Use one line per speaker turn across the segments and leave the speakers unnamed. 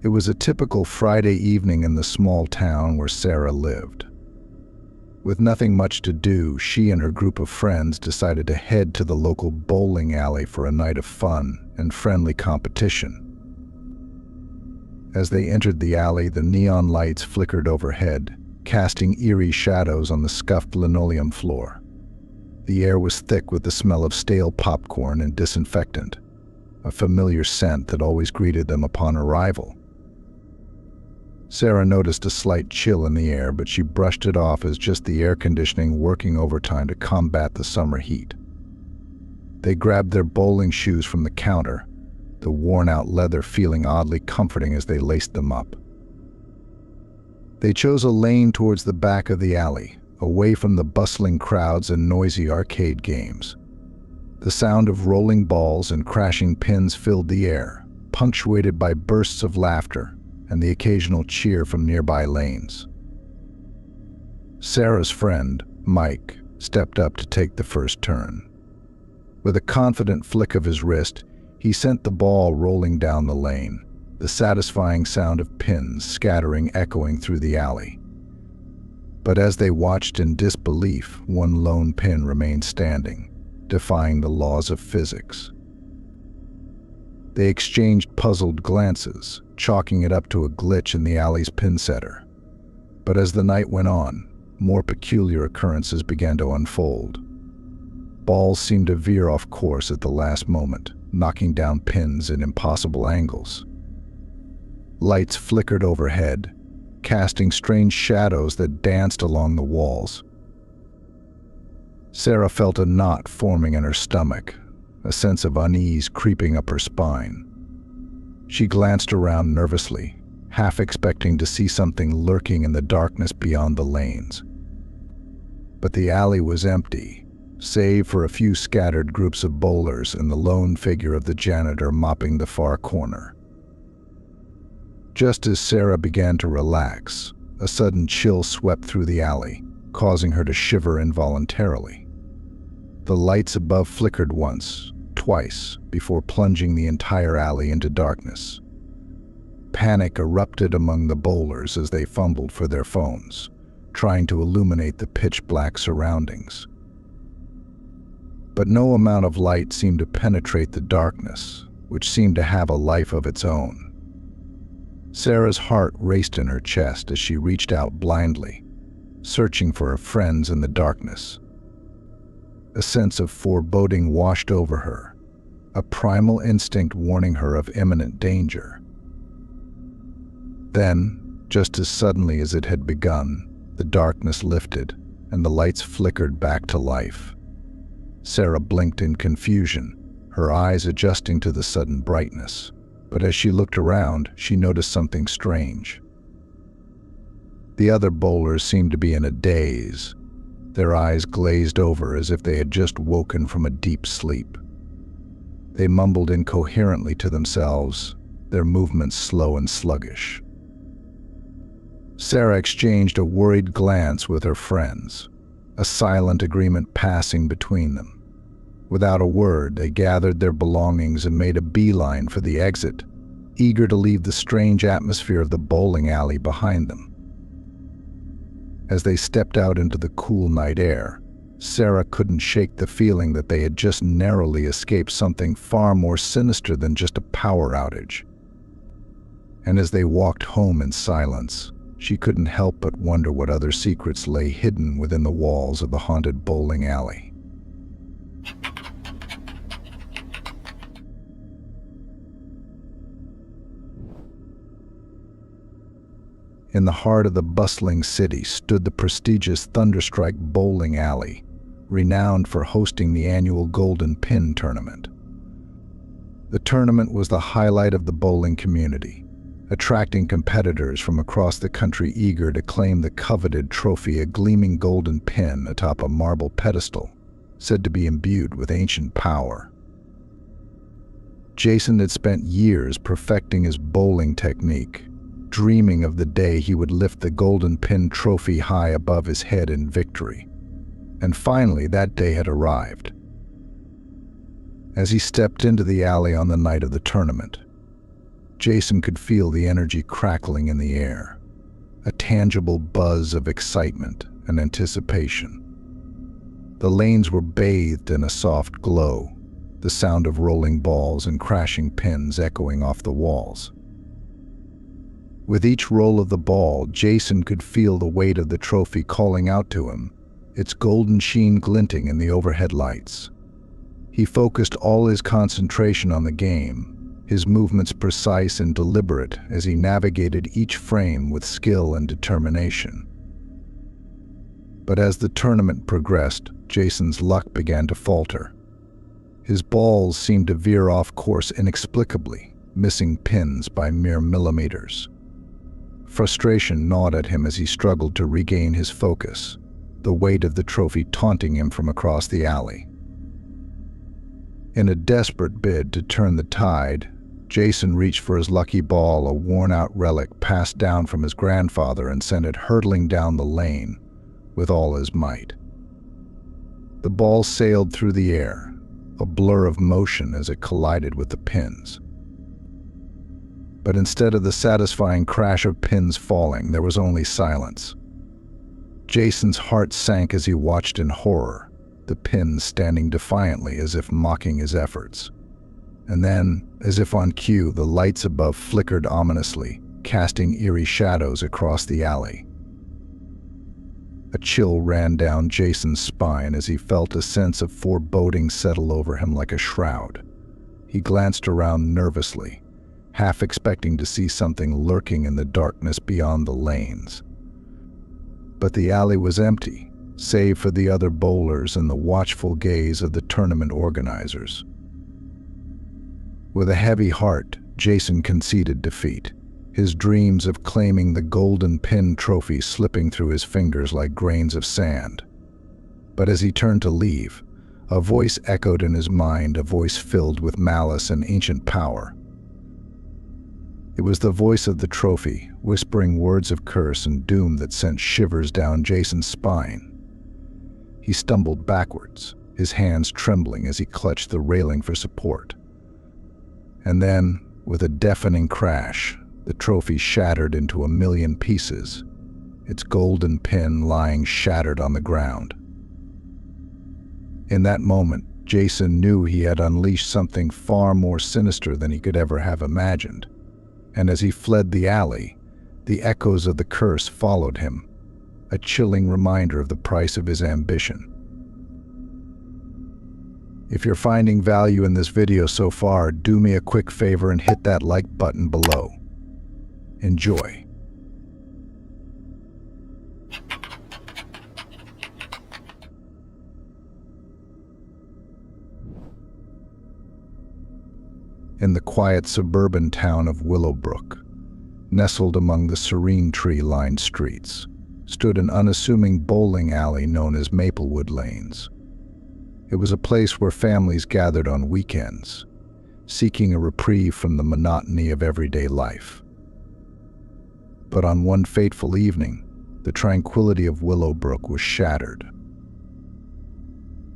It was a typical Friday evening in the small town where Sarah lived. With nothing much to do, she and her group of friends decided to head to the local bowling alley for a night of fun and friendly competition. As they entered the alley, the neon lights flickered overhead, casting eerie shadows on the scuffed linoleum floor. The air was thick with the smell of stale popcorn and disinfectant, a familiar scent that always greeted them upon arrival. Sarah noticed a slight chill in the air, but she brushed it off as just the air conditioning working overtime to combat the summer heat. They grabbed their bowling shoes from the counter, the worn-out leather feeling oddly comforting as they laced them up. They chose a lane towards the back of the alley, away from the bustling crowds and noisy arcade games. The sound of rolling balls and crashing pins filled the air, punctuated by bursts of laughter and the occasional cheer from nearby lanes. Sarah's friend, Mike, stepped up to take the first turn. With a confident flick of his wrist, he sent the ball rolling down the lane, the satisfying sound of pins scattering echoing through the alley. But as they watched in disbelief, one lone pin remained standing, defying the laws of physics. They exchanged puzzled glances, chalking it up to a glitch in the alley's pin setter. But as the night went on, more peculiar occurrences began to unfold. Balls seemed to veer off course at the last moment, knocking down pins in impossible angles. Lights flickered overhead, casting strange shadows that danced along the walls. Sarah felt a knot forming in her stomach, a sense of unease creeping up her spine. She glanced around nervously, half expecting to see something lurking in the darkness beyond the lanes. But the alley was empty, save for a few scattered groups of bowlers and the lone figure of the janitor mopping the far corner. Just as Sarah began to relax, a sudden chill swept through the alley, causing her to shiver involuntarily. The lights above flickered once, twice, before plunging the entire alley into darkness. Panic erupted among the bowlers as they fumbled for their phones, trying to illuminate the pitch-black surroundings. But no amount of light seemed to penetrate the darkness, which seemed to have a life of its own. Sarah's heart raced in her chest as she reached out blindly, searching for her friends in the darkness. A sense of foreboding washed over her, a primal instinct warning her of imminent danger. Then, just as suddenly as it had begun, the darkness lifted and the lights flickered back to life. Sarah blinked in confusion, her eyes adjusting to the sudden brightness. But as she looked around, she noticed something strange. The other bowlers seemed to be in a daze, their eyes glazed over as if they had just woken from a deep sleep. They mumbled incoherently to themselves, their movements slow and sluggish. Sarah exchanged a worried glance with her friends, a silent agreement passing between them. Without a word, they gathered their belongings and made a beeline for the exit, eager to leave the strange atmosphere of the bowling alley behind them. As they stepped out into the cool night air, Sarah couldn't shake the feeling that they had just narrowly escaped something far more sinister than just a power outage. And as they walked home in silence, she couldn't help but wonder what other secrets lay hidden within the walls of the haunted bowling alley. In the heart of the bustling city stood the prestigious Thunderstrike Bowling Alley, renowned for hosting the annual Golden Pin Tournament. The tournament was the highlight of the bowling community, attracting competitors from across the country eager to claim the coveted trophy, a gleaming golden pin atop a marble pedestal, said to be imbued with ancient power. Jason had spent years perfecting his bowling technique, dreaming of the day he would lift the golden pin trophy high above his head in victory. And finally, that day had arrived. As he stepped into the alley on the night of the tournament, Jason could feel the energy crackling in the air, a tangible buzz of excitement and anticipation. The lanes were bathed in a soft glow, the sound of rolling balls and crashing pins echoing off the walls. With each roll of the ball, Jason could feel the weight of the trophy calling out to him, its golden sheen glinting in the overhead lights. He focused all his concentration on the game, his movements precise and deliberate as he navigated each frame with skill and determination. But as the tournament progressed, Jason's luck began to falter. His balls seemed to veer off course inexplicably, missing pins by mere millimeters. Frustration gnawed at him as he struggled to regain his focus, the weight of the trophy taunting him from across the alley. In a desperate bid to turn the tide, Jason reached for his lucky ball, a worn-out relic passed down from his grandfather, and sent it hurtling down the lane with all his might. The ball sailed through the air, a blur of motion as it collided with the pins. But instead of the satisfying crash of pins falling, there was only silence. Jason's heart sank as he watched in horror, the pins standing defiantly as if mocking his efforts. And then, as if on cue, the lights above flickered ominously, casting eerie shadows across the alley. A chill ran down Jason's spine as he felt a sense of foreboding settle over him like a shroud. He glanced around nervously, half expecting to see something lurking in the darkness beyond the lanes. But the alley was empty, save for the other bowlers and the watchful gaze of the tournament organizers. With a heavy heart, Jason conceded defeat, his dreams of claiming the golden pin trophy slipping through his fingers like grains of sand. But as he turned to leave, a voice echoed in his mind, a voice filled with malice and ancient power. It was the voice of the trophy, whispering words of curse and doom that sent shivers down Jason's spine. He stumbled backwards, his hands trembling as he clutched the railing for support. And then, with a deafening crash, the trophy shattered into a million pieces, its golden pin lying shattered on the ground. In that moment, Jason knew he had unleashed something far more sinister than he could ever have imagined. And as he fled the alley, the echoes of the curse followed him, a chilling reminder of the price of his ambition. If you're finding value in this video so far, do me a quick favor and hit that like button below. Enjoy. In the quiet suburban town of Willowbrook, nestled among the serene tree-lined streets, stood an unassuming bowling alley known as Maplewood Lanes. It was a place where families gathered on weekends, seeking a reprieve from the monotony of everyday life. But on one fateful evening, the tranquility of Willowbrook was shattered.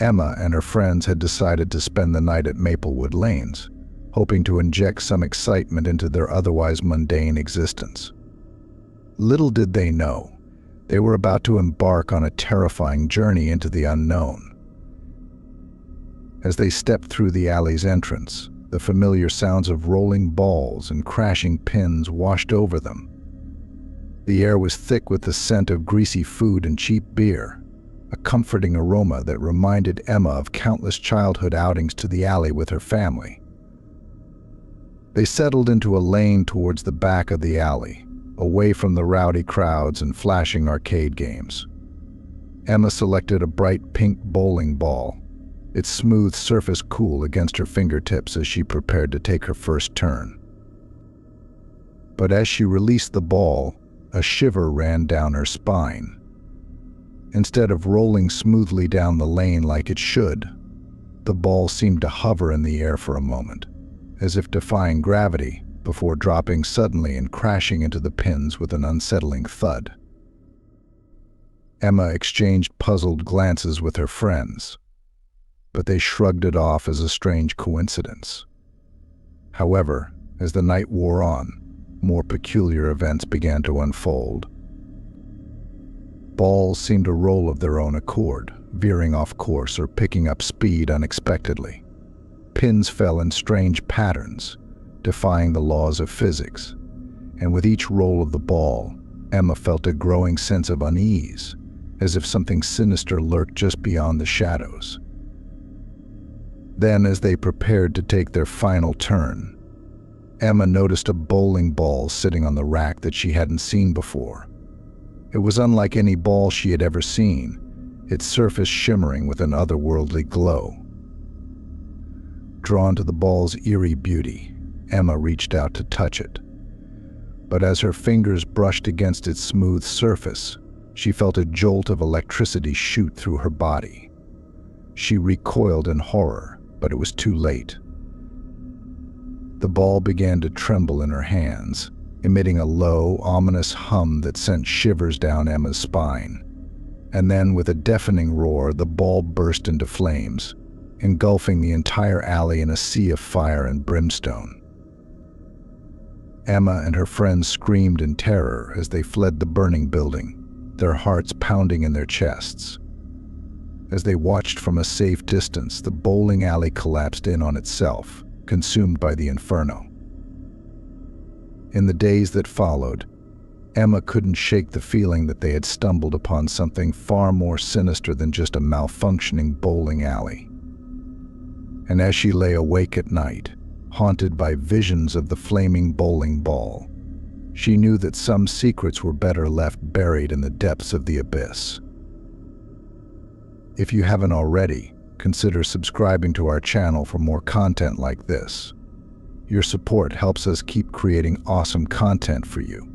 Emma and her friends had decided to spend the night at Maplewood Lanes, hoping to inject some excitement into their otherwise mundane existence. Little did they know, they were about to embark on a terrifying journey into the unknown. As they stepped through the alley's entrance, the familiar sounds of rolling balls and crashing pins washed over them. The air was thick with the scent of greasy food and cheap beer, a comforting aroma that reminded Emma of countless childhood outings to the alley with her family. They settled into a lane towards the back of the alley, away from the rowdy crowds and flashing arcade games. Emma selected a bright pink bowling ball, its smooth surface cool against her fingertips as she prepared to take her first turn. But as she released the ball, a shiver ran down her spine. Instead of rolling smoothly down the lane like it should, the ball seemed to hover in the air for a moment, as if defying gravity, before dropping suddenly and crashing into the pins with an unsettling thud. Emma exchanged puzzled glances with her friends, but they shrugged it off as a strange coincidence. However, As the night wore on, more peculiar events began to unfold. Balls seemed to roll of their own accord, veering off course or picking up speed unexpectedly. Pins fell in strange patterns, defying the laws of physics, and with each roll of the ball, Emma felt a growing sense of unease, as if something sinister lurked just beyond the shadows. Then, as they prepared to take their final turn, Emma noticed a bowling ball sitting on the rack that she hadn't seen before. It was unlike any ball she had ever seen, its surface shimmering with an otherworldly glow. Drawn to the ball's eerie beauty, Emma reached out to touch it. But as her fingers brushed against its smooth surface, she felt a jolt of electricity shoot through her body. She recoiled in horror, but it was too late. The ball began to tremble in her hands, emitting a low, ominous hum that sent shivers down Emma's spine. And then, with a deafening roar, the ball burst into flames, engulfing the entire alley in a sea of fire and brimstone. Emma and her friends screamed in terror as they fled the burning building, their hearts pounding in their chests. As they watched from a safe distance, the bowling alley collapsed in on itself, consumed by the inferno. In the days that followed, Emma couldn't shake the feeling that they had stumbled upon something far more sinister than just a malfunctioning bowling alley. And as she lay awake at night, haunted by visions of the flaming bowling ball, she knew that some secrets were better left buried in the depths of the abyss. If you haven't already, consider subscribing to our channel for more content like this. Your support helps us keep creating awesome content for you.